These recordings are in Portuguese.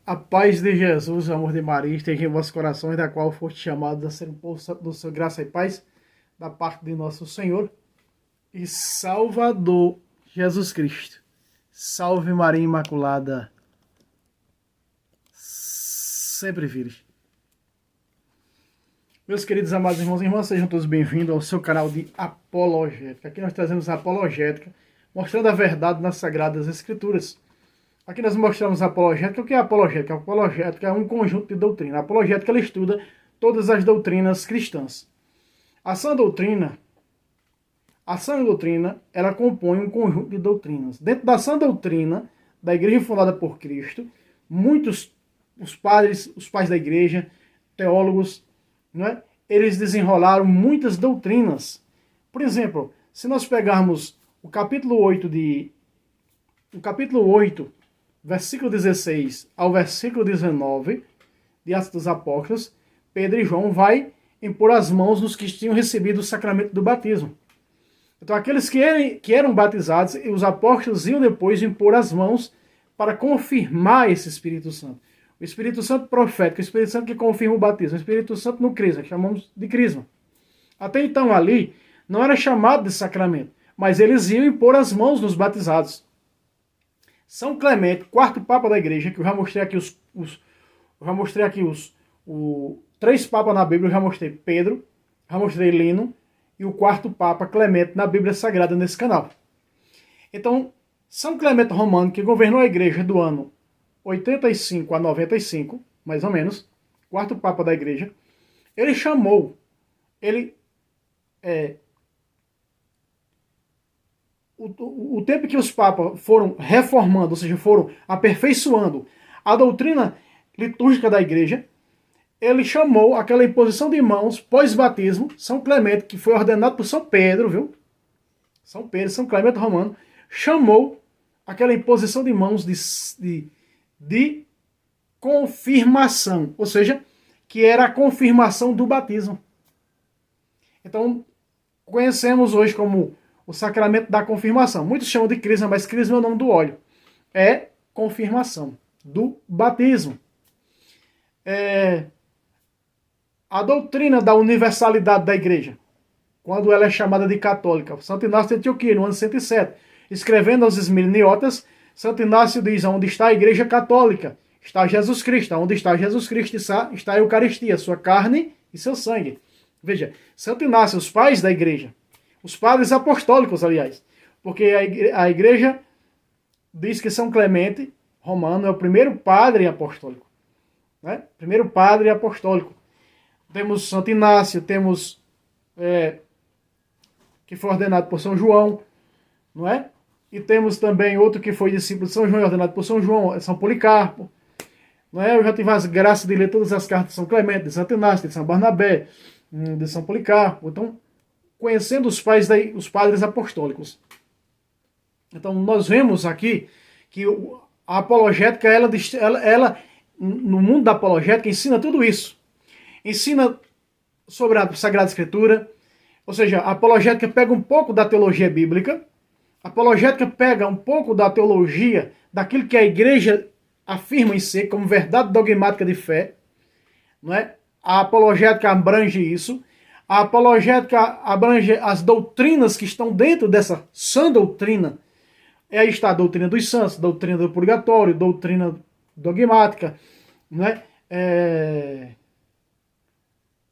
A paz de Jesus, o amor de Maria, esteja em vossos corações, da qual foste chamados a ser um povo santo do seu graça e paz, da parte de nosso Senhor e Salvador Jesus Cristo. Salve Maria Imaculada, sempre virgem. Meus queridos amados irmãos e irmãs, sejam todos bem-vindos ao seu canal de Apologética. Aqui nós trazemos a Apologética, mostrando a verdade nas Sagradas Escrituras. Aqui nós mostramos a apologética. O que é a apologética? A apologética é um conjunto de doutrina. A apologética ela estuda todas as doutrinas cristãs. A sã doutrina, ela compõe um conjunto de doutrinas. Dentro da sã doutrina da igreja fundada por Cristo, muitos, os pais da igreja, teólogos, né, eles desenrolaram muitas doutrinas. Por exemplo, se nós pegarmos o capítulo 8, versículo 16 ao versículo 19 de Atos dos Apóstolos, Pedro e João vai impor as mãos nos que tinham recebido o sacramento do batismo. Então aqueles que eram batizados, os apóstolos iam depois impor as mãos para confirmar esse Espírito Santo. O Espírito Santo profético, o Espírito Santo que confirma o batismo, o Espírito Santo no crisma, que chamamos de crisma. Até então ali não era chamado de sacramento, mas eles iam impor as mãos nos batizados. São Clemente, quarto Papa da Igreja, que eu já mostrei aqui os três papas na Bíblia, eu já mostrei Pedro, já mostrei Lino, e o quarto Papa Clemente na Bíblia Sagrada nesse canal. Então, São Clemente Romano, que governou a Igreja do ano 85 a 95, mais ou menos, quarto Papa da Igreja, ele chamou, o tempo que os papas foram reformando, ou seja, foram aperfeiçoando a doutrina litúrgica da igreja, ele chamou aquela imposição de mãos pós-batismo, São Clemente, que foi ordenado por São Pedro, viu? São Pedro, São Clemente Romano, chamou aquela imposição de mãos de confirmação, ou seja, que era a confirmação do batismo. Então, conhecemos hoje como o sacramento da confirmação. Muitos chamam de crisma, mas crisma é o nome do óleo. É confirmação do batismo. A doutrina da universalidade da igreja, quando ela é chamada de católica. Santo Inácio de Antioquia, no ano 107, escrevendo aos esmirniotas, Santo Inácio diz: onde está a igreja católica? Está Jesus Cristo. Onde está Jesus Cristo está a Eucaristia, sua carne e seu sangue. Veja, Santo Inácio, os pais da igreja, os padres apostólicos, aliás, porque a igreja diz que São Clemente Romano é o primeiro padre apostólico. Né? Primeiro padre apostólico. Temos Santo Inácio, temos que foi ordenado por São João, não é? E temos também outro que foi discípulo de São João, ordenado por São João, São Policarpo. Não é? Eu já tive as graças de ler todas as cartas de São Clemente, de Santo Inácio, de São Barnabé, de São Policarpo. Então, conhecendo os padres apostólicos. Então, nós vemos aqui que a apologética, ela, no mundo da apologética, ensina tudo isso. Ensina sobre a Sagrada Escritura, ou seja, a apologética pega um pouco da teologia bíblica, a apologética pega um pouco da teologia, daquilo que a igreja afirma em si, como verdade dogmática de fé, não é? A apologética abrange isso. A apologética abrange as doutrinas que estão dentro dessa sã doutrina. Aí está a doutrina dos santos, doutrina do purgatório, doutrina dogmática, né?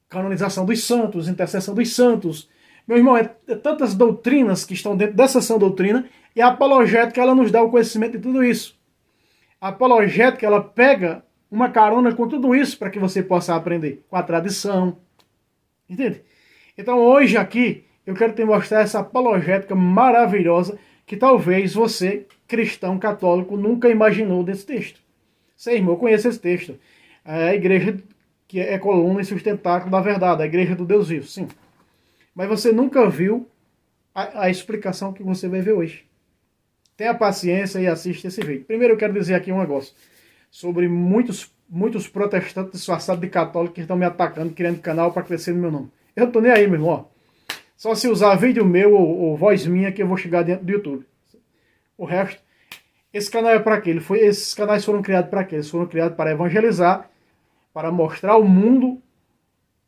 Canonização dos santos, intercessão dos santos. Meu irmão, é tantas doutrinas que estão dentro dessa sã doutrina, e a apologética ela nos dá o conhecimento de tudo isso. A apologética ela pega uma carona com tudo isso para que você possa aprender, com a tradição. Entende? Então hoje aqui eu quero te mostrar essa apologética maravilhosa que talvez você, cristão católico, nunca imaginou desse texto. Sei, irmão, eu conheço esse texto. É a igreja que é coluna e sustentáculo da verdade, a igreja do Deus vivo, sim. Mas você nunca viu a explicação que você vai ver hoje. Tenha paciência e assista esse vídeo. Primeiro eu quero dizer aqui um negócio sobre muitos protestantes disfarçados de católicos que estão me atacando, criando canal para crescer no meu nome. Eu não tô nem aí, meu irmão. Só se usar vídeo meu ou voz minha que eu vou chegar dentro do YouTube. O resto, Esse canal é para quê? Esses canais foram criados para quê? Eles foram criados para evangelizar, para mostrar ao mundo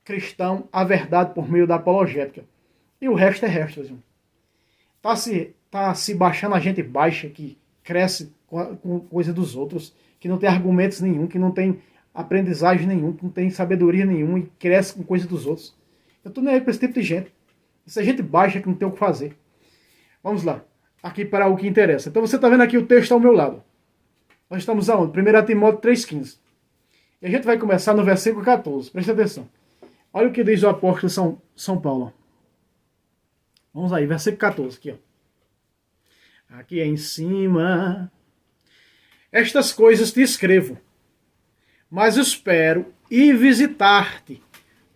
cristão a verdade por meio da apologética. E o resto é resto, irmão. Tá se baixando a gente baixa, que cresce com coisa dos outros, que não tem argumentos nenhum, que não tem aprendizagem nenhum, que não tem sabedoria nenhuma e cresce com coisa dos outros. Eu tô nem aí para esse tipo de gente. Essa gente baixa que não tem o que fazer. Vamos lá. Aqui para o que interessa. Então você está vendo aqui o texto ao meu lado. Nós estamos aonde? 1 Timóteo 3,15. E a gente vai começar no versículo 14. Presta atenção. Olha o que diz o apóstolo São Paulo. Vamos aí, versículo 14. Aqui, ó. Aqui em cima. Estas coisas te escrevo, mas espero ir visitar-te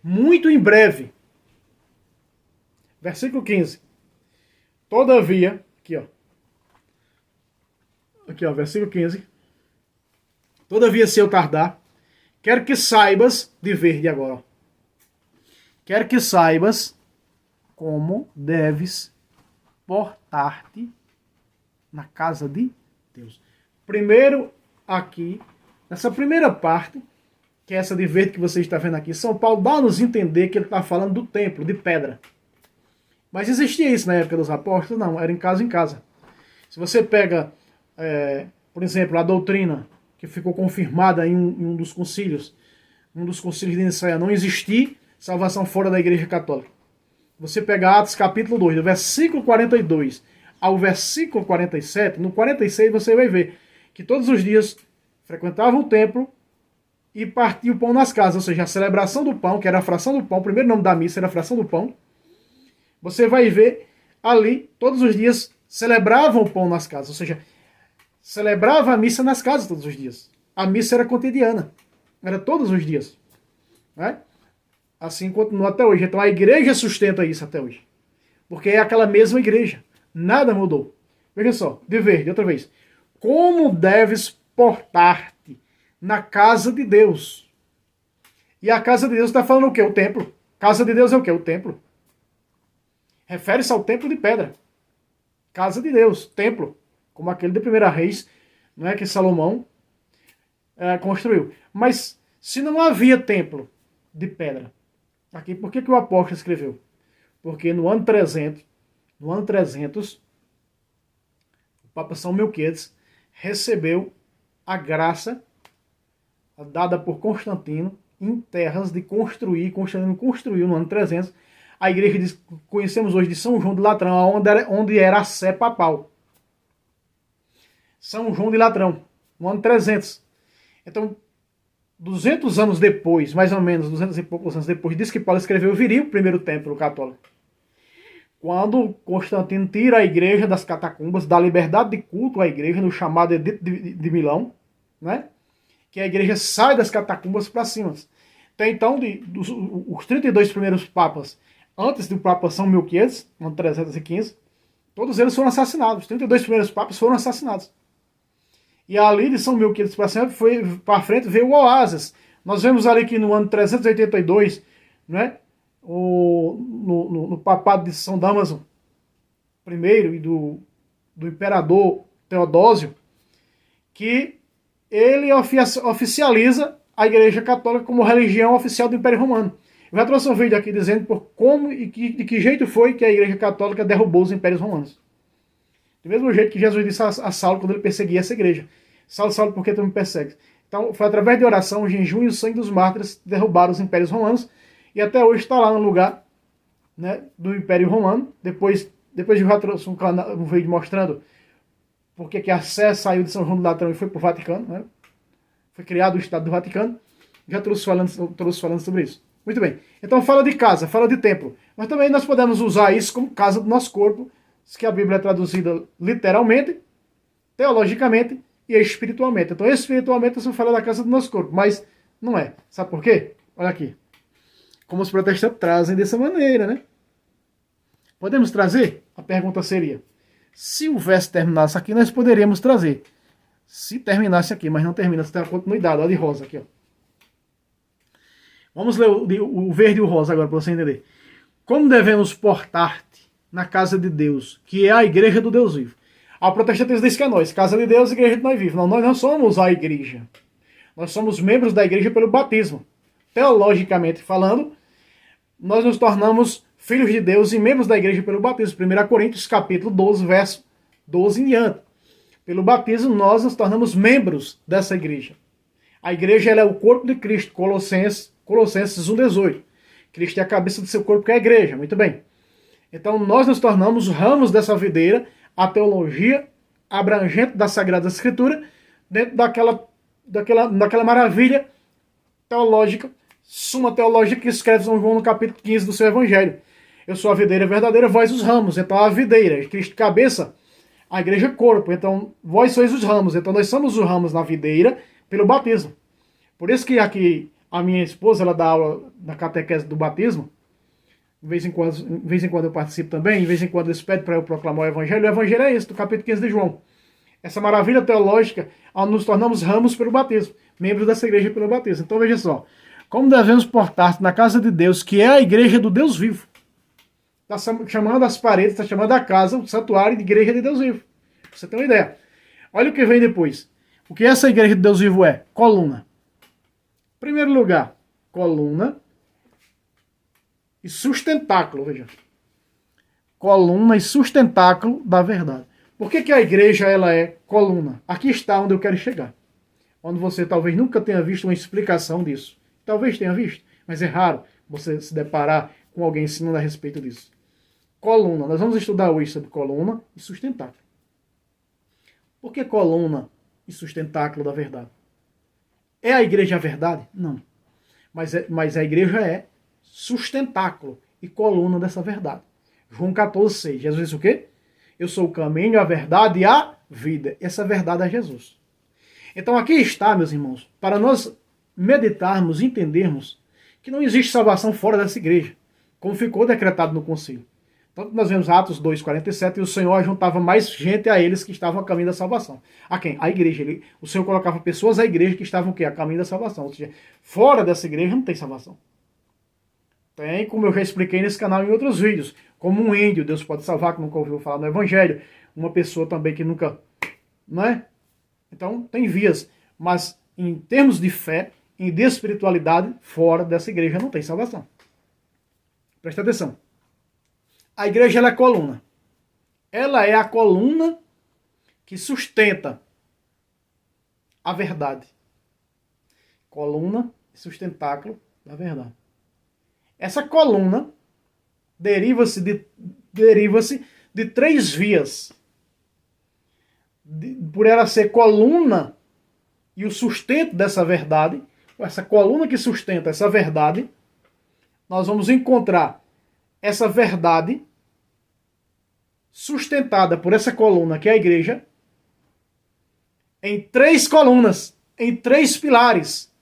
muito em breve. Versículo 15. Todavia, aqui ó, versículo 15. Todavia, se eu tardar, quero que saibas, de verde agora, ó. Quero que saibas como deves portar-te na casa de Deus. Primeiro, aqui, nessa primeira parte, que é essa de verde que você está vendo aqui, São Paulo dá a nos entender que ele está falando do templo, de pedra. Mas existia isso na época dos apóstolos? Não, era em casa. Se você pega, por exemplo, a doutrina que ficou confirmada em um dos concílios de Nicéia, não existia salvação fora da Igreja Católica. Você pega Atos capítulo 2, do versículo 42 ao versículo 47, no 46 você vai ver que todos os dias frequentavam o templo e partiam o pão nas casas, ou seja, a celebração do pão, que era a fração do pão, o primeiro nome da missa era a fração do pão. Você vai ver ali, todos os dias, celebravam o pão nas casas, ou seja, celebrava a missa nas casas todos os dias. A missa era cotidiana, era todos os dias. Né? Assim continua até hoje. Então a igreja sustenta isso até hoje. Porque é aquela mesma igreja. Nada mudou. Veja só, de verde, outra vez. Como deves portar-te na casa de Deus? E a casa de Deus está falando o quê? O templo. Casa de Deus é o quê? O templo. Refere-se ao templo de pedra. Casa de Deus, templo. Como aquele de 1 Reis, não é, que Salomão construiu. Mas se não havia templo de pedra, aqui, por que o apóstolo escreveu? Porque no ano 300, o Papa São Melquiades recebeu a graça dada por Constantino em terras de construir. Constantino construiu no ano 300 a igreja que conhecemos hoje de São João de Latrão, onde era a sé papal. São João de Latrão, no ano 300. Então, 200 anos depois, mais ou menos, 200 e poucos anos depois, diz que Paulo escreveu, viria o primeiro templo católico. Quando Constantino tira a igreja das catacumbas, dá liberdade de culto à igreja, no chamado Edito de Milão, né? Que a igreja sai das catacumbas para cima. Até então, os 32 primeiros papas, antes do Papa São Melquiades, no ano 315, todos eles foram assassinados. Os 32 primeiros papas foram assassinados. E ali de São Melquiades para frente veio o Oásis. Nós vemos ali que no ano 382, né, no papado de São Damaso I e do imperador Teodósio, que ele oficializa a Igreja Católica como religião oficial do Império Romano. Eu já trouxe um vídeo aqui dizendo por como e de que jeito foi que a Igreja Católica derrubou os impérios romanos. Do mesmo jeito que Jesus disse a Saulo quando ele perseguia essa igreja. Saulo, Saulo, por que tu me persegues? Então, foi através de oração, o jejum e o sangue dos mártires que derrubaram os impérios romanos. E até hoje está lá no lugar, né, do Império Romano. Depois eu já trouxe um vídeo mostrando porque que a Sé saiu de São João do Latrão e foi para o Vaticano. Né? Foi criado o Estado do Vaticano. Já trouxe falando sobre isso. Muito bem. Então fala de casa, fala de templo. Mas também nós podemos usar isso como casa do nosso corpo, que a Bíblia é traduzida literalmente, teologicamente e espiritualmente. Então, espiritualmente, você fala da casa do nosso corpo, mas não é. Sabe por quê? Olha aqui. Como os protestantes trazem dessa maneira, né? Podemos trazer? A pergunta seria, se o verso terminasse aqui, nós poderíamos trazer. Se terminasse aqui, mas não termina, você tem uma continuidade, olha de rosa aqui, ó. Vamos ler o verde e o rosa agora, para você entender. Como devemos portar-te na casa de Deus, que é a igreja do Deus vivo. A protestantismo diz que é nós, casa de Deus, igreja de nós vivos. Não, nós não somos a igreja. Nós somos membros da igreja pelo batismo. Teologicamente falando, nós nos tornamos filhos de Deus e membros da igreja pelo batismo. 1 Coríntios capítulo 12, verso 12 em diante. Pelo batismo, nós nos tornamos membros dessa igreja. A igreja ela é o corpo de Cristo, Colossenses 1,18. Cristo é a cabeça do seu corpo, que é a igreja. Muito bem. Então, nós nos tornamos ramos dessa videira, a teologia abrangente da Sagrada Escritura, dentro daquela maravilha teológica, suma teológica que escreve São João no capítulo 15 do seu Evangelho. Eu sou a videira verdadeira, vós os ramos. Então, a videira, Cristo cabeça, a igreja corpo. Então, vós sois os ramos. Então, nós somos os ramos na videira pelo batismo. Por isso que aqui a minha esposa, ela dá aula na catequese do batismo. De vez em quando eu participo também, de vez em quando eles pedem para eu proclamar o Evangelho. O Evangelho é esse, do capítulo 15 de João. Essa maravilha teológica, ao nos tornamos ramos pelo batismo, membros dessa igreja pelo batismo. Então veja só, como devemos portar na casa de Deus, que é a igreja do Deus vivo. Está chamando as paredes, está chamando a casa, o santuário de igreja de Deus vivo. Pra você ter uma ideia. Olha o que vem depois. O que essa igreja de Deus vivo é? Coluna. Em primeiro lugar, coluna e sustentáculo, veja. Coluna e sustentáculo da verdade. Por que a igreja ela é coluna? Aqui está onde eu quero chegar. Onde você talvez nunca tenha visto uma explicação disso. Talvez tenha visto, mas é raro você se deparar com alguém ensinando a respeito disso. Coluna. Nós vamos estudar hoje sobre coluna e sustentáculo. Por que coluna e sustentáculo da verdade? É a igreja a verdade? Não. Mas a igreja é sustentáculo e coluna dessa verdade. João 14,6. Jesus disse o quê? Eu sou o caminho, a verdade e a vida. Essa verdade é Jesus. Então aqui está, meus irmãos, para nós meditarmos, entendermos que não existe salvação fora dessa igreja, como ficou decretado no concílio. Então nós vemos Atos 2,47, e o Senhor juntava mais gente a eles que estavam a caminho da salvação. A quem? A igreja. O Senhor colocava pessoas à igreja que estavam o quê? A caminho da salvação. Ou seja, fora dessa igreja não tem salvação. Tem, como eu já expliquei nesse canal em outros vídeos, como um índio, Deus pode salvar, que nunca ouviu falar no Evangelho, uma pessoa também que nunca, não é? Então, tem vias, mas em termos de fé, em de espiritualidade, fora dessa igreja não tem salvação. Presta atenção. A igreja ela é coluna. Ela é a coluna que sustenta a verdade. Coluna e sustentáculo da verdade. Essa coluna deriva-se de três vias. Por ela ser coluna e o sustento dessa verdade, essa coluna que sustenta essa verdade, nós vamos encontrar essa verdade sustentada por essa coluna, que é a igreja, em três colunas, em três pilares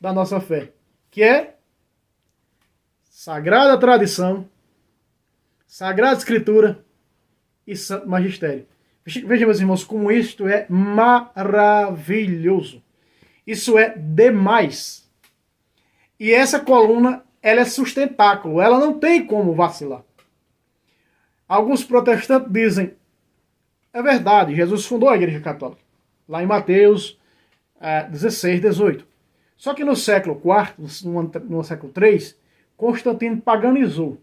da nossa fé, que é Sagrada Tradição, Sagrada Escritura e Santo Magistério. Veja, meus irmãos, como isto é maravilhoso. Isso é demais. E essa coluna, ela é sustentáculo. Ela não tem como vacilar. Alguns protestantes dizem, é verdade, Jesus fundou a Igreja Católica. Lá em Mateus 16, 18. Só que no século IV, no século III, Constantino paganizou.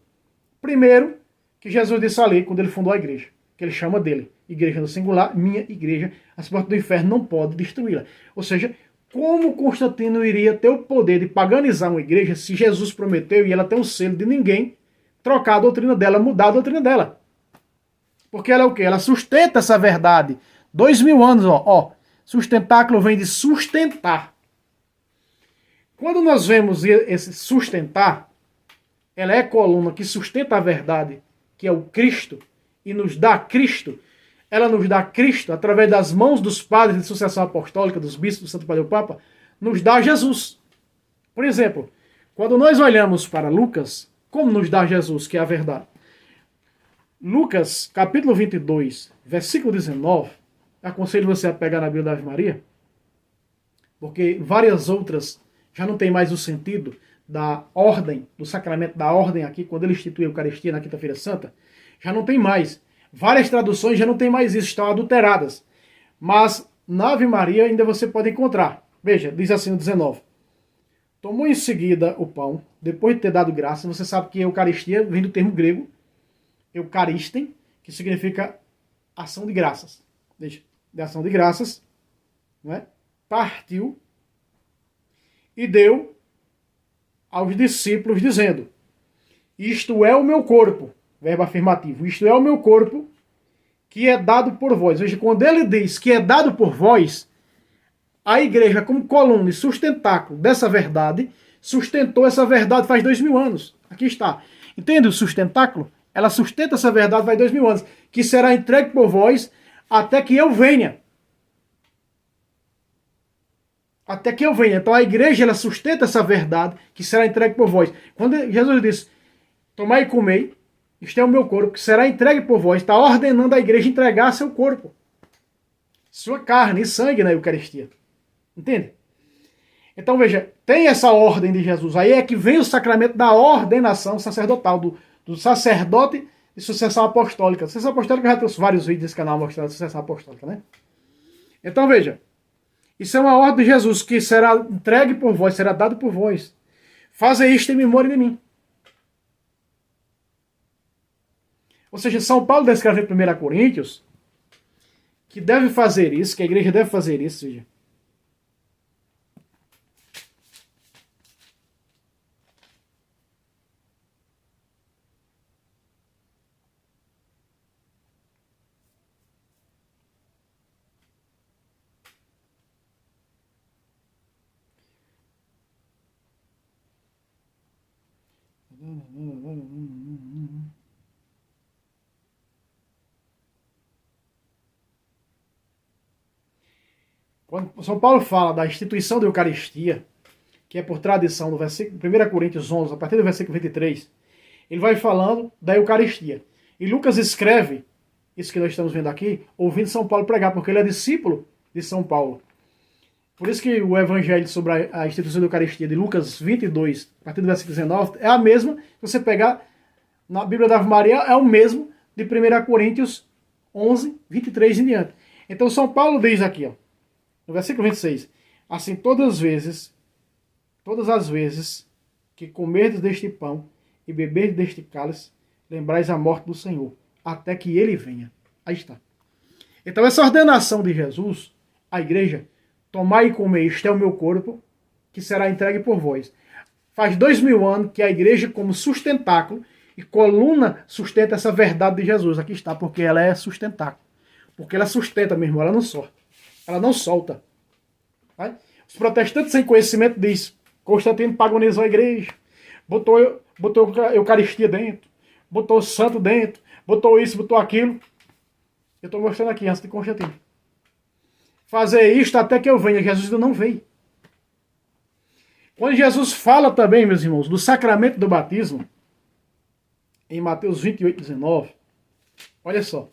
Primeiro, que Jesus disse ali, quando ele fundou a igreja, que ele chama dele, igreja no singular, minha igreja, as portas do inferno não podem destruí-la. Ou seja, como Constantino iria ter o poder de paganizar uma igreja se Jesus prometeu e ela tem o selo de ninguém trocar a doutrina dela, mudar a doutrina dela? Porque ela é o quê? Ela sustenta essa verdade. 2000 anos, ó. Sustentáculo vem de sustentar. Quando nós vemos esse sustentar, ela é a coluna que sustenta a verdade, que é o Cristo, e nos dá Cristo. Ela nos dá Cristo através das mãos dos padres de sucessão apostólica, dos bispos do Santo Padre o Papa, nos dá Jesus. Por exemplo, quando nós olhamos para Lucas, como nos dá Jesus, que é a verdade? Lucas, capítulo 22, versículo 19, aconselho você a pegar na Bíblia da Ave Maria, porque várias outras já não tem mais o sentido da ordem, do sacramento da ordem aqui, quando ele institui a Eucaristia na Quinta-feira Santa, já não tem mais. Várias traduções já não tem mais isso, estão adulteradas. Mas na Ave Maria ainda você pode encontrar. Veja, diz assim no 19. Tomou em seguida o pão, depois de ter dado graça. Você sabe que Eucaristia vem do termo grego, Eucaristen, que significa ação de graças. Veja, de ação de graças, não é? Partiu e deu aos discípulos, dizendo: isto é o meu corpo, verbo afirmativo, isto é o meu corpo, que é dado por vós. Veja, quando ele diz que é dado por vós, a igreja, como coluna e sustentáculo dessa verdade, sustentou essa verdade faz 2000 anos. Aqui está. Entende o sustentáculo? Ela sustenta essa verdade faz 2000 anos, que será entregue por vós até que eu venha. Até que eu venha. Então a igreja, ela sustenta essa verdade que será entregue por vós. Quando Jesus disse: tomai e comei, isto é o meu corpo, que será entregue por vós, está ordenando a igreja entregar seu corpo, sua carne e sangue na Eucaristia. Entende? Então veja, tem essa ordem de Jesus. Aí é que vem o sacramento da ordenação sacerdotal, do sacerdote de sucessão apostólica. Sucessão apostólica, eu já trouxe vários vídeos nesse canal mostrando a sucessão apostólica, né? Então veja, isso é uma ordem de Jesus que será entregue por vós, será dado por vós. Fazem isto em memória de mim. Ou seja, São Paulo descreve em 1 Coríntios que deve fazer isso, que a igreja deve fazer isso. Veja. Quando São Paulo fala da instituição da Eucaristia, que é por tradição, no versículo 1 Coríntios 11, a partir do versículo 23, ele vai falando da Eucaristia. E Lucas escreve, isso que nós estamos vendo aqui, ouvindo São Paulo pregar, porque ele é discípulo de São Paulo. Por isso que o evangelho sobre a instituição da Eucaristia de Lucas 22, a partir do versículo 19, é a mesma, se você pegar na Bíblia da Ave Maria, é o mesmo de 1 Coríntios 11, 23 em diante. Então São Paulo diz aqui, ó, no versículo 26, assim todas as vezes que comerdes deste pão e beberdes deste cálice, lembrais a morte do Senhor, até que ele venha. Aí está. Então essa ordenação de Jesus, à igreja, tomai e comei, este é o meu corpo, que será entregue por vós. Faz 2000 anos que a igreja, como sustentáculo e coluna, sustenta essa verdade de Jesus. Aqui está, porque ela é sustentáculo. Porque ela sustenta mesmo, ela não solta. Ela não solta. Vai? Os protestantes sem conhecimento dizem: Constantino pagonizou a igreja, botou a Eucaristia dentro, botou o santo dentro, botou isso, botou aquilo. Eu estou mostrando aqui antes de Constantino. Fazer isto até que eu venha. Jesus ainda não veio. Quando Jesus fala também, meus irmãos, do sacramento do batismo, em Mateus 28, 19, olha só.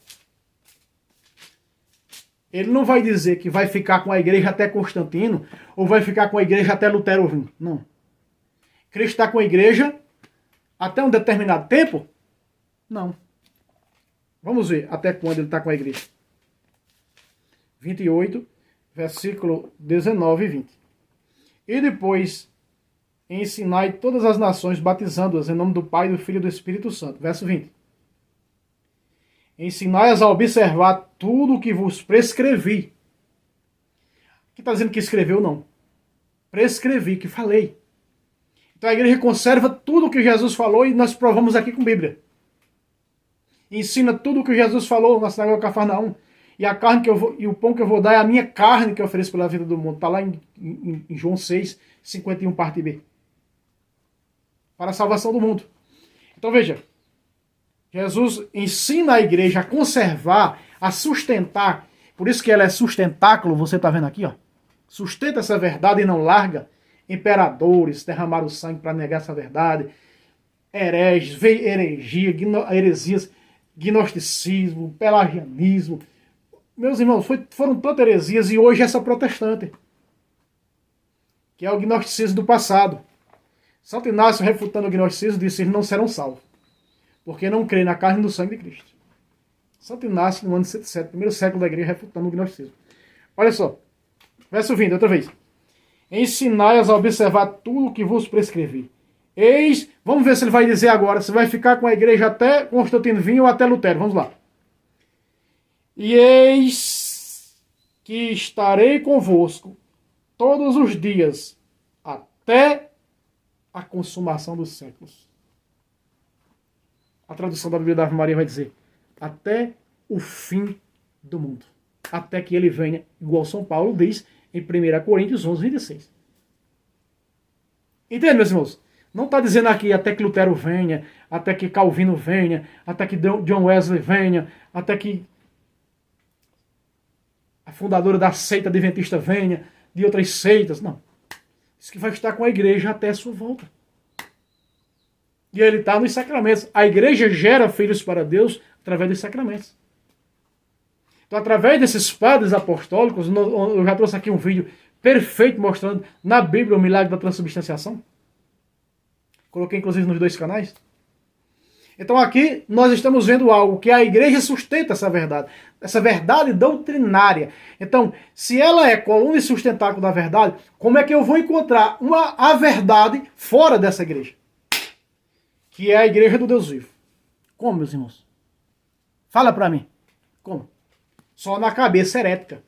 Ele não vai dizer que vai ficar com a igreja até Constantino ou vai ficar com a igreja até Lutero vir. Não. Cristo está com a igreja até um determinado tempo? Não. Vamos ver até quando ele está com a igreja. 28, versículo 19 e 20. E depois ensinai todas as nações, batizando-as em nome do Pai, do Filho e do Espírito Santo. Verso 20. Ensinai-as a observar tudo o que vos prescrevi. Aqui está dizendo que escreveu, não. Prescrevi, que falei. Então a igreja conserva tudo o que Jesus falou e nós provamos aqui com Bíblia. Ensina tudo o que Jesus falou na sinagoga de Cafarnaum. E a carne que e o pão que eu vou dar é a minha carne que eu ofereço pela vida do mundo. Está lá em João 6, 51, parte B. Para a salvação do mundo. Então veja. Jesus ensina a igreja a conservar, a sustentar. Por isso que ela é sustentáculo, você está vendo aqui, ó. Sustenta essa verdade e não larga. Imperadores derramaram sangue para negar essa verdade. Hereges, heresias, gnosticismo, pelagianismo. Meus irmãos, foram tantas heresias e hoje essa protestante, que é o gnosticismo do passado. Santo Inácio, refutando o gnosticismo, disse que eles não serão salvos, porque não creem na carne e no sangue de Cristo. Santo Inácio, no ano 107, primeiro século da igreja, refutando o gnosticismo. Olha só, verso 20, outra vez. Ensinai-as a observar tudo o que vos prescrevi. Eis, vamos ver se ele vai dizer agora, se vai ficar com a igreja até Constantino vir ou até Lutero, vamos lá. E eis que estarei convosco todos os dias, até a consumação dos séculos. A tradução da Bíblia da Ave Maria vai dizer, até o fim do mundo. Até que ele venha, igual São Paulo diz em 1 Coríntios 11, 26. Entende, meus irmãos? Não está dizendo aqui até que Lutero venha, até que Calvino venha, até que John Wesley venha, até que a fundadora da seita adventista venha, de outras seitas. Não. Diz que vai estar com a igreja até a sua volta. E ele está nos sacramentos. A igreja gera filhos para Deus através dos sacramentos. Então, através desses padres apostólicos, eu já trouxe aqui um vídeo perfeito mostrando na Bíblia o milagre da transubstanciação. Coloquei, inclusive, nos 2 canais. Então, aqui nós estamos vendo algo que a igreja sustenta essa verdade doutrinária. Então, se ela é coluna e sustentáculo da verdade, como é que eu vou encontrar a verdade fora dessa igreja? Que é a igreja do Deus vivo. Como, meus irmãos? Fala para mim. Como? Só na cabeça herética.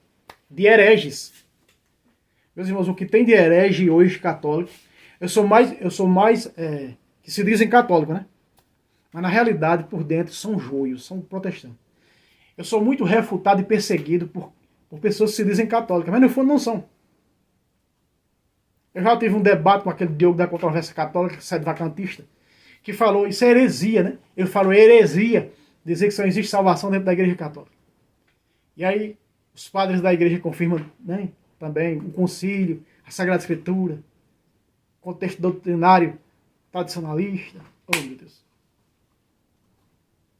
De hereges. Meus irmãos, o que tem de herege hoje católico, eu sou mais que se dizem católico, né? Mas na realidade, por dentro, são joios, são protestantes. Eu sou muito refutado e perseguido por pessoas que se dizem católicas, mas no fundo não são. Eu já tive um debate com aquele Diogo da controvérsia católica, que sai vacantista, que falou, isso é heresia, né? Ele falou, é heresia dizer que só existe salvação dentro da igreja católica. E aí, os padres da igreja confirmam, né, também o concílio, a Sagrada Escritura, contexto doutrinário, tradicionalista. Oh, meu Deus.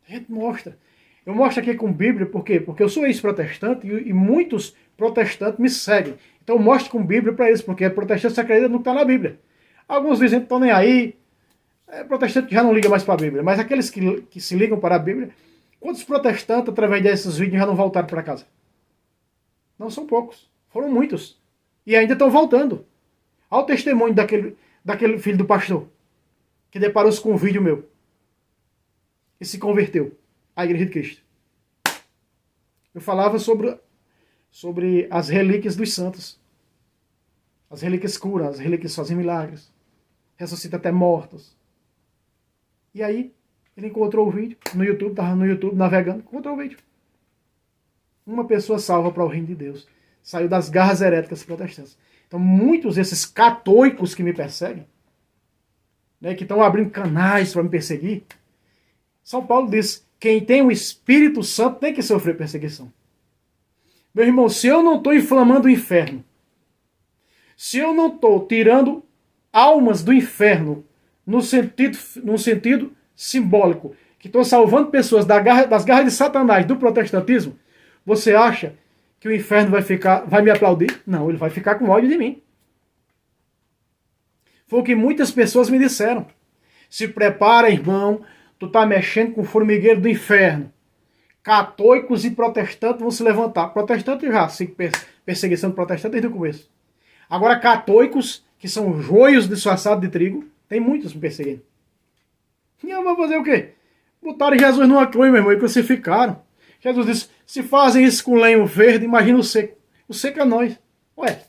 A gente mostra. Eu mostro aqui com Bíblia, por quê? Porque eu sou ex-protestante e muitos protestantes me seguem. Então eu mostro com Bíblia para eles, porque protestante se acredita no que está na Bíblia. Alguns dizem que estão nem aí, protestante já não liga mais para a Bíblia, mas aqueles que se ligam para a Bíblia, quantos protestantes, através desses vídeos, já não voltaram para casa? Não são poucos, foram muitos. E ainda estão voltando. Olha o testemunho daquele filho do pastor, que deparou-se com um vídeo meu, e se converteu à Igreja de Cristo. Eu falava sobre as relíquias dos santos. As relíquias curam, as relíquias fazem milagres. Ressuscita até mortos. E aí, ele encontrou o vídeo no YouTube, estava no YouTube navegando, encontrou o vídeo. Uma pessoa salva para o reino de Deus. Saiu das garras heréticas protestantes. Então, muitos desses católicos que me perseguem, né, que estão abrindo canais para me perseguir, São Paulo diz, quem tem o Espírito Santo tem que sofrer perseguição. Meu irmão, se eu não estou inflamando o inferno, se eu não estou tirando almas do inferno no sentido simbólico, que estou salvando pessoas das garras de Satanás, do protestantismo, você acha que o inferno vai me aplaudir? Não, ele vai ficar com ódio de mim. Foi o que muitas pessoas me disseram. Se prepara, irmão, tu está mexendo com o formigueiro do inferno. Católicos e protestantes vão se levantar. Protestantes já, perseguição de protestantes desde o começo. Agora católicos, que são joios disfarçados de trigo, tem muitos me perseguindo. E eu vou fazer o quê? Botaram Jesus numa cruz, meu irmão, e crucificaram. Jesus disse, se fazem isso com lenho verde, imagina o seco. O seco é nós. Ué,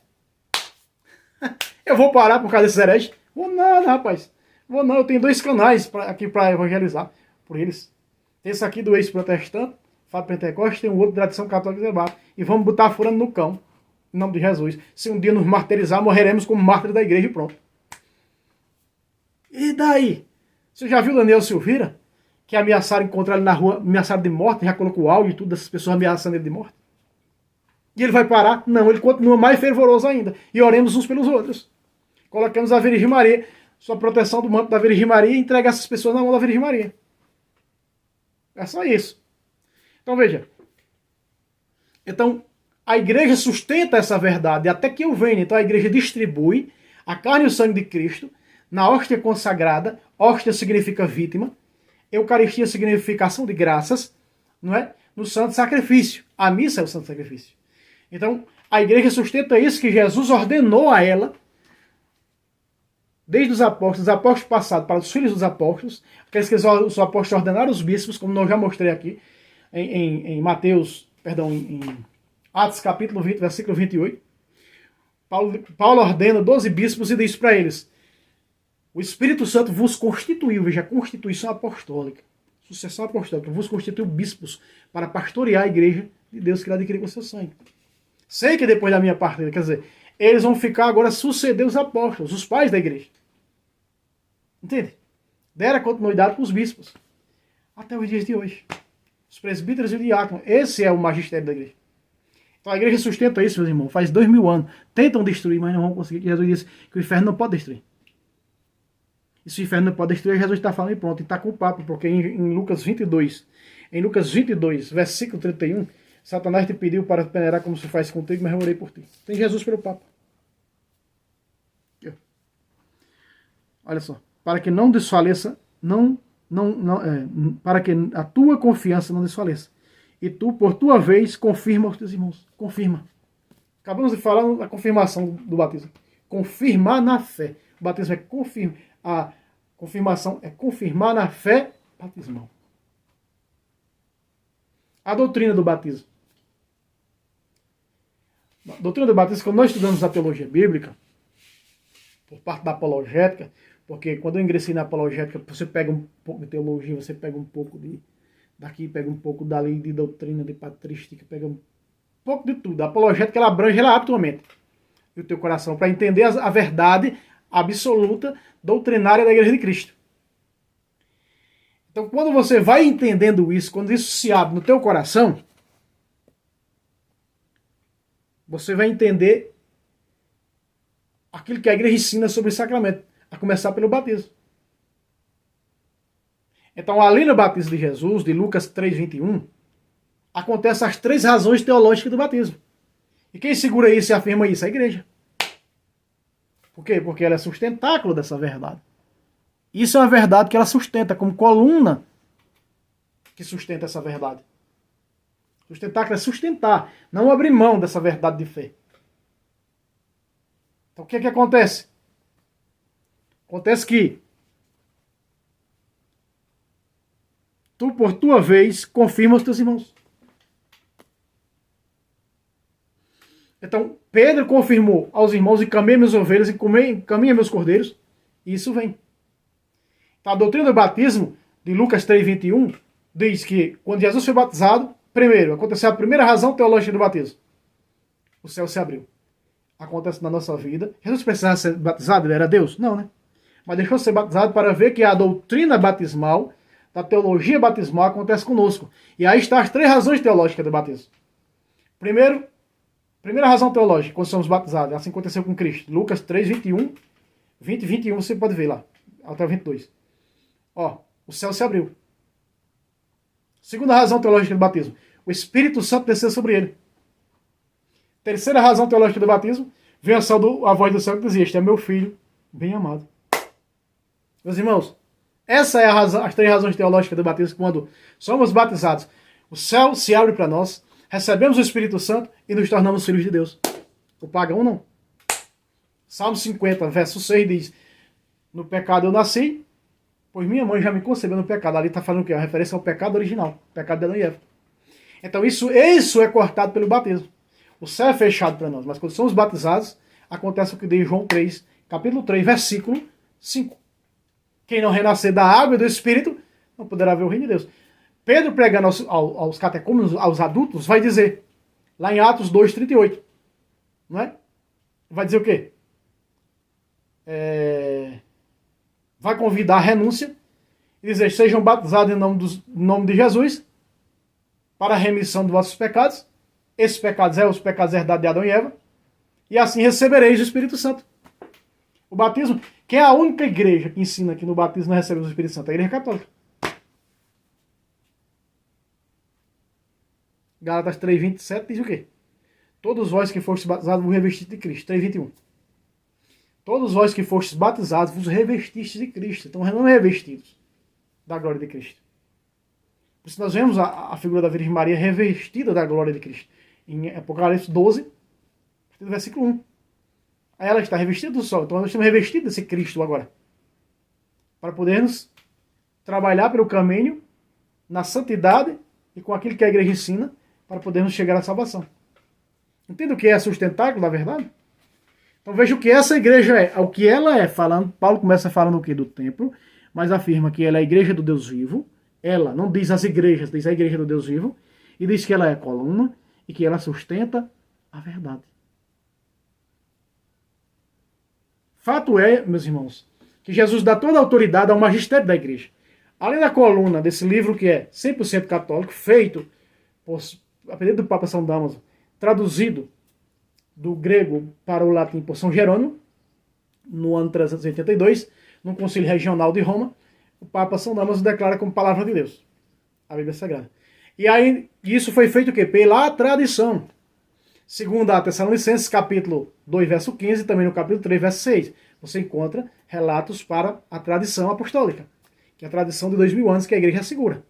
eu vou parar por causa desses hereges? Vou nada, rapaz. Vou não, eu tenho 2 canais aqui para evangelizar por eles. Tem esse aqui do ex-protestante, Fábio Pentecostes, tem um outro de tradição católica de debate. E vamos botar furando no cão, em nome de Jesus. Se um dia nos martirizar, morreremos como mártires da igreja e pronto. E daí? Você já viu Daniel Silveira? Que ameaçaram encontrar ele na rua, ameaçaram de morte, já colocou áudio e tudo, dessas pessoas ameaçando ele de morte. E ele vai parar? Não, ele continua mais fervoroso ainda. E oremos uns pelos outros. Colocamos a Virgem Maria, sua proteção do manto da Virgem Maria, e entrega essas pessoas na mão da Virgem Maria. É só isso. Então veja. Então, a igreja sustenta essa verdade até que eu venha. Então a igreja distribui a carne e o sangue de Cristo na hóstia consagrada. Hóstia significa vítima. Eucaristia significa ação de graças. Não é? no santo sacrifício. A missa é o santo sacrifício. Então, a igreja sustenta isso que Jesus ordenou a ela, desde os apóstolos passados para os filhos dos apóstolos, aqueles que os apóstolos ordenaram os bispos, como eu já mostrei aqui, em Atos capítulo 20, versículo 28. Paulo ordena 12 bispos e diz para eles: o Espírito Santo vos constituiu, veja, constituição apostólica, sucessão apostólica, vos constituiu bispos para pastorear a igreja de Deus que ele adquiriu com seu sangue. Sei que depois da minha partida, quer dizer, eles vão ficar agora suceder os apóstolos, os pais da igreja. Entende? Deram continuidade com os bispos. Até os dias de hoje. Os presbíteros e o diácono. Esse é o magistério da igreja. Então a igreja sustenta isso, meus irmãos. Faz 2000 anos. Tentam destruir, mas não vão conseguir. Jesus disse que o inferno não pode destruir. E se o inferno não pode destruir, Jesus está falando e pronto. E está com o papo. Porque em Lucas 22, versículo 31, Satanás te pediu para peneirar como se faz contigo, mas eu orei por ti. Tem Jesus pelo papo. Olha só. Para que não desfaleça, para que a tua confiança não desfaleça. E tu, por tua vez, confirma aos teus irmãos. Confirma. Acabamos de falar da confirmação do batismo. Confirmar na fé. O batismo é confirmar. A confirmação é confirmar na fé batismal. A doutrina do batismo. A doutrina do batismo, quando nós estudamos a teologia bíblica, por parte da apologética, porque quando eu ingressei na apologética, você pega um pouco de teologia, você pega um pouco daqui, pega um pouco dali, de doutrina, de patrística, pega um pouco de tudo. A apologética, ela abrange, ela abre tua mente e o teu coração para entender a verdade absoluta, doutrinária da Igreja de Cristo. Então, quando você vai entendendo isso, quando isso se abre no teu coração, você vai entender aquilo que a igreja ensina sobre o sacramento, a começar pelo batismo. Então, ali no batismo de Jesus, de Lucas 3:21, acontecem as 3 razões teológicas do batismo. E quem segura isso e afirma isso? A igreja. Por quê? Porque ela é sustentáculo dessa verdade. Isso é uma verdade que ela sustenta, como coluna que sustenta essa verdade. Sustentáculo é sustentar, não abrir mão dessa verdade de fé. Então, o que é que acontece? Acontece que tu, por tua vez, confirma os teus irmãos. Então, Pedro confirmou aos irmãos: encaminha minhas ovelhas, encaminha meus cordeiros. E isso vem. Então, a doutrina do batismo, de Lucas 3:21, diz que quando Jesus foi batizado, primeiro, aconteceu a primeira razão teológica do batismo. O céu se abriu. Acontece na nossa vida. Jesus precisava ser batizado? Ele era Deus? Não, né? Mas deixou de ser batizado para ver que a doutrina batismal, da teologia batismal, acontece conosco. E aí estão as 3 razões teológicas do batismo. Primeira razão teológica, quando somos batizados, assim aconteceu com Cristo. Lucas 3:21, 20 e 21, você pode ver lá, até o 22. Ó, o céu se abriu. Segunda razão teológica do batismo, o Espírito Santo desceu sobre ele. Terceira razão teológica do batismo, veio a voz do céu que dizia: este é meu filho, bem amado. Meus irmãos, essa é as 3 razões teológicas do batismo. Quando somos batizados, o céu se abre para nós, recebemos o Espírito Santo e nos tornamos filhos de Deus. O pagão não. Salmo 50, verso 6 diz: no pecado eu nasci, pois minha mãe já me concebeu no pecado. Ali está falando o quê? A referência ao pecado original, o pecado de Adão e Eva. Então isso é cortado pelo batismo. O céu é fechado para nós, mas quando somos batizados, acontece o que diz João 3, capítulo 3, versículo 5. Quem não renascer da água e do Espírito, não poderá ver o reino de Deus. Pedro, pregando aos catecúmenos, aos adultos, vai dizer, lá em Atos 2:38, não é? Vai dizer o quê? Vai convidar a renúncia e dizer: sejam batizados em nome de Jesus para a remissão dos vossos pecados. Esses pecados os pecados herdados de Adão e Eva. E assim recebereis o Espírito Santo. O batismo, que é a única igreja que ensina que no batismo nós recebemos o Espírito Santo, é a Igreja Católica. Gálatas 3:27 diz o quê? Todos vós que fostes batizados vos revestistes de Cristo. 3:21. Todos vós que fostes batizados vos revestistes de Cristo. Então não revestidos da glória de Cristo. Por Por isso nós vemos a figura da Virgem Maria revestida da glória de Cristo. Em Apocalipse 12, do versículo 1. Aí ela está revestida do sol. Então nós estamos revestidos desse Cristo agora. Para podermos trabalhar pelo caminho, na santidade e com aquilo que a igreja ensina, para podermos chegar à salvação. Entende o que é sustentáculo da verdade? Então veja o que essa igreja é. O que ela é, falando, Paulo começa falando o que? Do templo, mas afirma que ela é a igreja do Deus vivo. Ela não diz as igrejas, diz a igreja do Deus vivo. E diz que ela é a coluna e que ela sustenta a verdade. Fato é, meus irmãos, que Jesus dá toda a autoridade ao magistério da igreja. Além da coluna desse livro que é 100% católico, feito a pedido do Papa São Damaso, traduzido do grego para o latim por São Jerônimo, no ano 382, no Concílio Regional de Roma, o Papa São Damaso declara como palavra de Deus, a Bíblia Sagrada. E aí, isso foi feito o quê? Pela tradição. Segundo a Tessalonicenses, capítulo 2, verso 15, e também no capítulo 3, verso 6, você encontra relatos para a tradição apostólica, que é a tradição de 2000 anos que a igreja segura.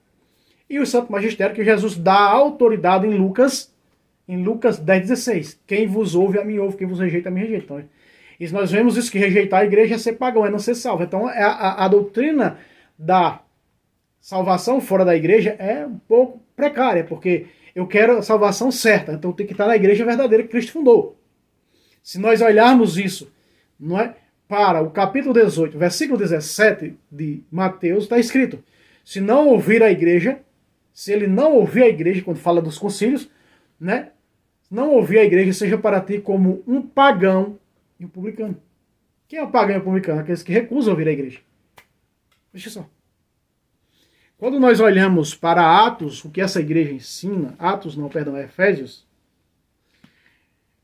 E o Santo Magistério, que Jesus dá autoridade em Lucas 10,16. Quem vos ouve, a mim ouve, quem vos rejeita, a mim rejeita. Então, e nós vemos isso, que rejeitar a igreja é ser pagão, é não ser salvo. Então, a doutrina da salvação fora da igreja é um pouco precária, porque eu quero a salvação certa, então tem que estar na igreja verdadeira que Cristo fundou. Se nós olharmos isso, não é, para o capítulo 18, versículo 17 de Mateus, está escrito: se não ouvir a igreja, se ele não ouvir a igreja, quando fala dos concílios, né, não ouvir a igreja seja para ti como um pagão e um publicano. Quem é o pagão e o publicano? Aqueles que recusam ouvir a igreja. Veja só. Quando nós olhamos para Atos, o que essa igreja ensina,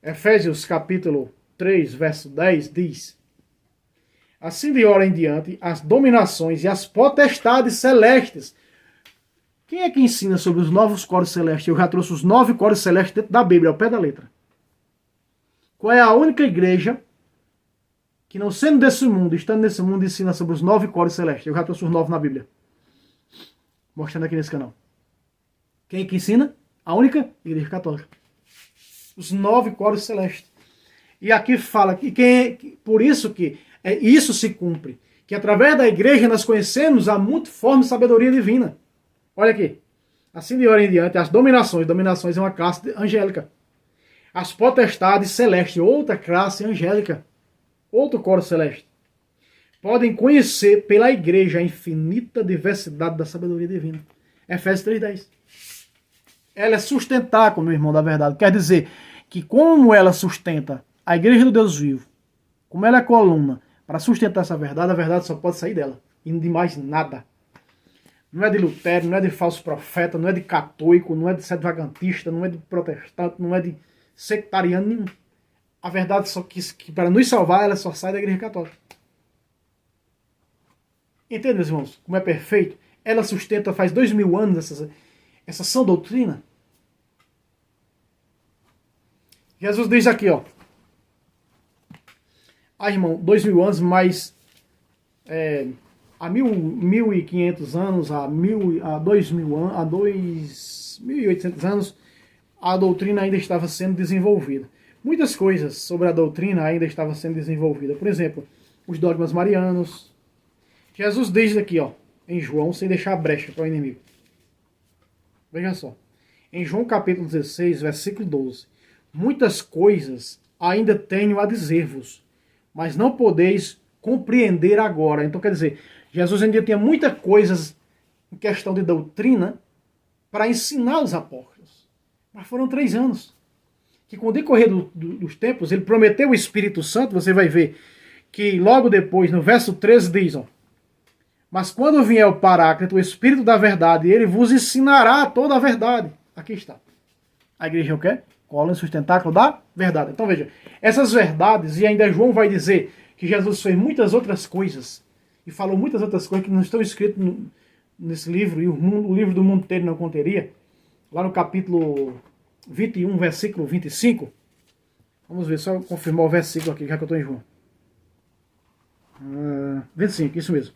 Efésios capítulo 3, verso 10, diz: assim de hora em diante, as dominações e as potestades celestes. Quem é que ensina sobre os novos códigos celestes? Eu já trouxe os 9 códigos celestes dentro da Bíblia, ao pé da letra. Qual é a única igreja que, não sendo desse mundo, estando nesse mundo, ensina sobre os 9 códigos celestes? Eu já trouxe os 9 na Bíblia, mostrando aqui nesse canal. Quem é que ensina? A única igreja católica. Os 9 códigos celestes. E aqui fala que por isso que isso se cumpre. Que através da igreja nós conhecemos a multiforme sabedoria divina. Olha aqui. Assim de hora em diante, as dominações. Dominações é uma classe angélica. As potestades celestes, outra classe angélica. Outro código celeste. Podem conhecer pela igreja a infinita diversidade da sabedoria divina. Efésios 3,10. Ela é sustentáculo, meu irmão, da verdade. Quer dizer que como ela sustenta a igreja do Deus vivo, como ela é coluna, para sustentar essa verdade, a verdade só pode sair dela. E de mais nada. Não é de Lutero, não é de falso profeta, não é de católico, não é de sedvagantista, não é de protestante, não é de sectariano nenhum. A verdade só que para nos salvar, ela só sai da igreja católica. Entende, meus irmãos? Como é perfeito? Ela sustenta, faz 2000 anos essa sã doutrina. Jesus diz aqui, ó. Ah, irmão, 2000 anos, mas há 1.500 anos, há 2.000 anos, há 2.800 anos, a doutrina ainda estava sendo desenvolvida. Muitas coisas sobre a doutrina ainda estavam sendo desenvolvidas. Por exemplo, os dogmas marianos. Jesus diz aqui, ó, em João, sem deixar brecha para o inimigo. Veja só. Em João capítulo 16, versículo 12. Muitas coisas ainda tenho a dizer-vos, mas não podeis compreender agora. Então, quer dizer, Jesus ainda tinha muitas coisas em questão de doutrina para ensinar os apóstolos. Mas foram 3 anos. Que com o decorrer dos tempos, ele prometeu o Espírito Santo. Você vai ver que logo depois, no verso 13, diz, ó, mas quando vier o Paráclito, o Espírito da verdade, ele vos ensinará toda a verdade. Aqui está. A igreja é o quê? Cola e sustentáculo da verdade. Então veja, essas verdades, e ainda João vai dizer que Jesus fez muitas outras coisas, e falou muitas outras coisas que não estão escritas nesse livro, e o livro do mundo inteiro não conteria. Lá no capítulo 21, versículo 25. Vamos ver, só confirmar o versículo aqui, já que eu estou em João. 25, isso mesmo.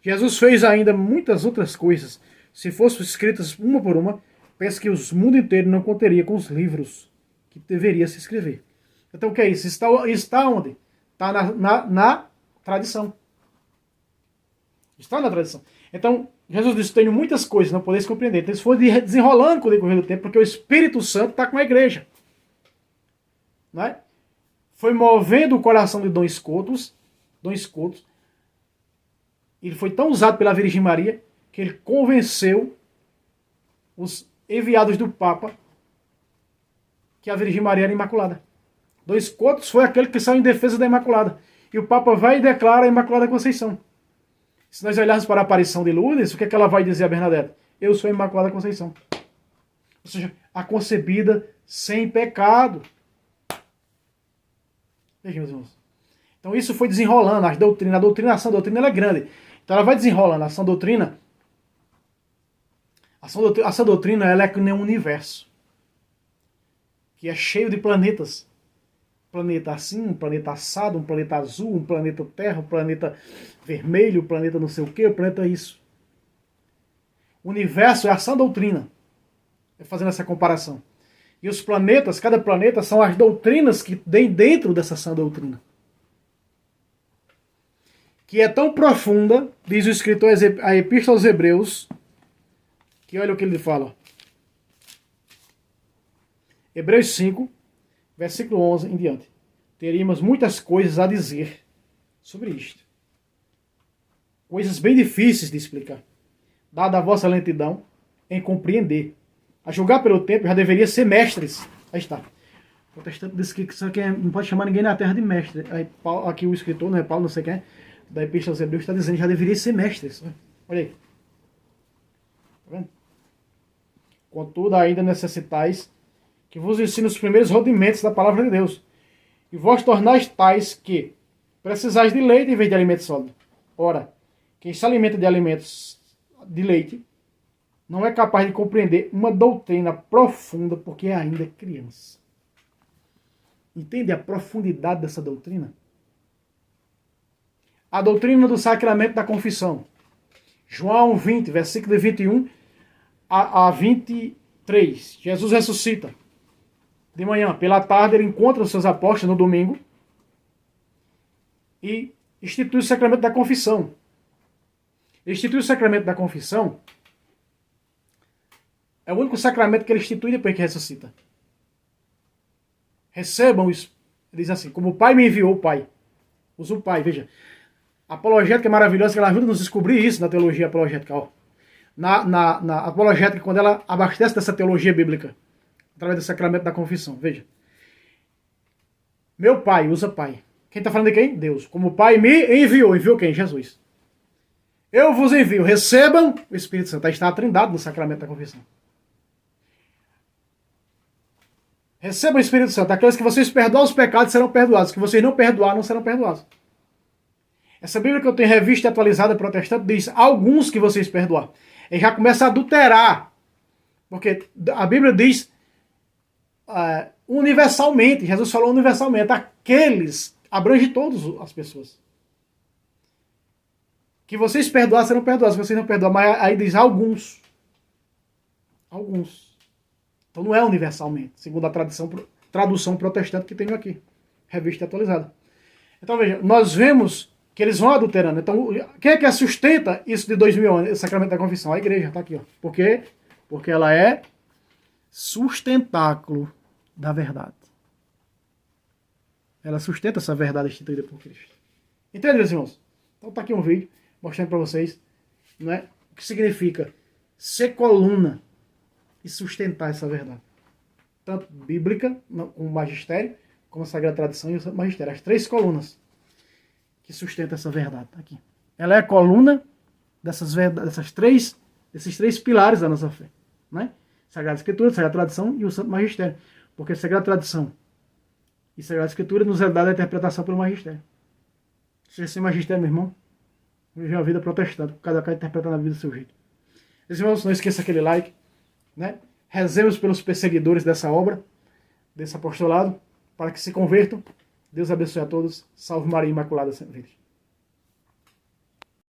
Jesus fez ainda muitas outras coisas, se fossem escritas uma por uma, penso que o mundo inteiro não conteria com os livros que deveria se escrever. Então o que é isso? Está onde? Está na tradição. Está na tradição. Então, Jesus disse, tenho muitas coisas, não podeis compreender. Então isso foi desenrolando com o decorrer do tempo, porque o Espírito Santo está com a igreja. Não é? Foi movendo o coração de Dom Scotus. Ele foi tão usado pela Virgem Maria que ele convenceu os enviados do Papa que a Virgem Maria era imaculada. Dom Scotus foi aquele que saiu em defesa da Imaculada. E o Papa vai e declara a Imaculada Conceição. Se nós olharmos para a aparição de Lourdes, o que é que ela vai dizer a Bernadette? Eu sou a Imaculada Conceição. Ou seja, a concebida sem pecado. Vejam, meus irmãos. Então isso foi desenrolando a doutrinação, a doutrina ela é grande. Então ela vai desenrolando a sã doutrina. A sã doutrina ela é que nem um universo. Que é cheio de planetas. Um planeta assim, um planeta assado, um planeta azul, um planeta terra, um planeta vermelho, um planeta não sei o que, um planeta isso. O universo é a sã doutrina. É fazendo essa comparação. E os planetas, cada planeta, são as doutrinas que tem dentro dessa sã doutrina. Que é tão profunda, diz o escritor a Epístola aos Hebreus, que olha o que ele fala. Hebreus 5, versículo 11 em diante. Teríamos muitas coisas a dizer sobre isto. Coisas bem difíceis de explicar. Dada a vossa lentidão em compreender. A julgar pelo tempo, já deveria ser mestres. Aí está. O protestante disse que isso aqui não pode chamar ninguém na terra de mestre. Aí, aqui o escritor, não é Paulo, não sei quem, da Epístola aos Hebreus, está dizendo que já deveria ser mestres. Olha aí. Tá vendo? Contudo, ainda necessitais que vos ensine os primeiros rudimentos da palavra de Deus. E vós tornais tais que precisais de leite em vez de alimento sólido. Ora, quem se alimenta de alimentos de leite não é capaz de compreender uma doutrina profunda porque é ainda criança. Entende a profundidade dessa doutrina? A doutrina do sacramento da confissão. João 20, versículo 21 a 23. Jesus ressuscita. De manhã, pela tarde, ele encontra os seus apóstolos no domingo e institui o sacramento da confissão. Ele institui o sacramento da confissão. É o único sacramento que ele institui depois que ressuscita. Recebam isso. Ele diz assim, como o Pai me enviou, o Pai. Usa o Pai, veja. A apologética é maravilhosa, que ela ajuda a nos descobrir isso na teologia apologética. Ó. Na apologética, quando ela abastece dessa teologia bíblica, através do sacramento da confissão, veja. Meu Pai, usa Pai. Quem está falando de quem? Deus. Como o Pai me enviou. Enviou quem? Jesus. Eu vos envio. Recebam o Espírito Santo. Aí está a trindade no sacramento da confissão. Recebam o Espírito Santo. Aqueles que vocês perdoam os pecados serão perdoados. Que vocês não perdoar não serão perdoados. Essa Bíblia que eu tenho revista e atualizada protestante diz alguns que vocês perdoar. Ele já começa a adulterar. Porque a Bíblia diz universalmente. Jesus falou universalmente. Aqueles abrange todas as pessoas. Que vocês perdoar serão perdoados. Que vocês não perdoar. Mas aí diz alguns. Alguns. Então não é universalmente. Segundo a tradução protestante que tenho aqui. Revista atualizada. Então veja. Nós vemos que eles vão adulterando. Então, quem é que sustenta isso de 2000 anos, o sacramento da confissão? A igreja, está aqui. Ó. Por quê? Porque ela é sustentáculo da verdade. Ela sustenta essa verdade instituída por Cristo. Entende, meus irmãos? Então está aqui um vídeo mostrando para vocês, não é, o que significa ser coluna e sustentar essa verdade. Tanto bíblica, com o magistério, como a Sagrada Tradição e o magistério. As três colunas que sustenta essa verdade. Tá aqui. Ela é a coluna desses três pilares da nossa fé. Né? Sagrada Escritura, Sagrada Tradição e o Santo Magistério. Porque Sagrada Tradição e Sagrada Escritura nos é dada a interpretação pelo magistério. Se esse magistério, meu irmão, vive uma vida protestante, cada cara interpretando a vida do seu jeito. Meus irmãos, não esqueça aquele like. Né? Rezemos pelos perseguidores dessa obra, desse apostolado, para que se convertam. Deus abençoe a todos. Salve Maria Imaculada Sempre Virgem.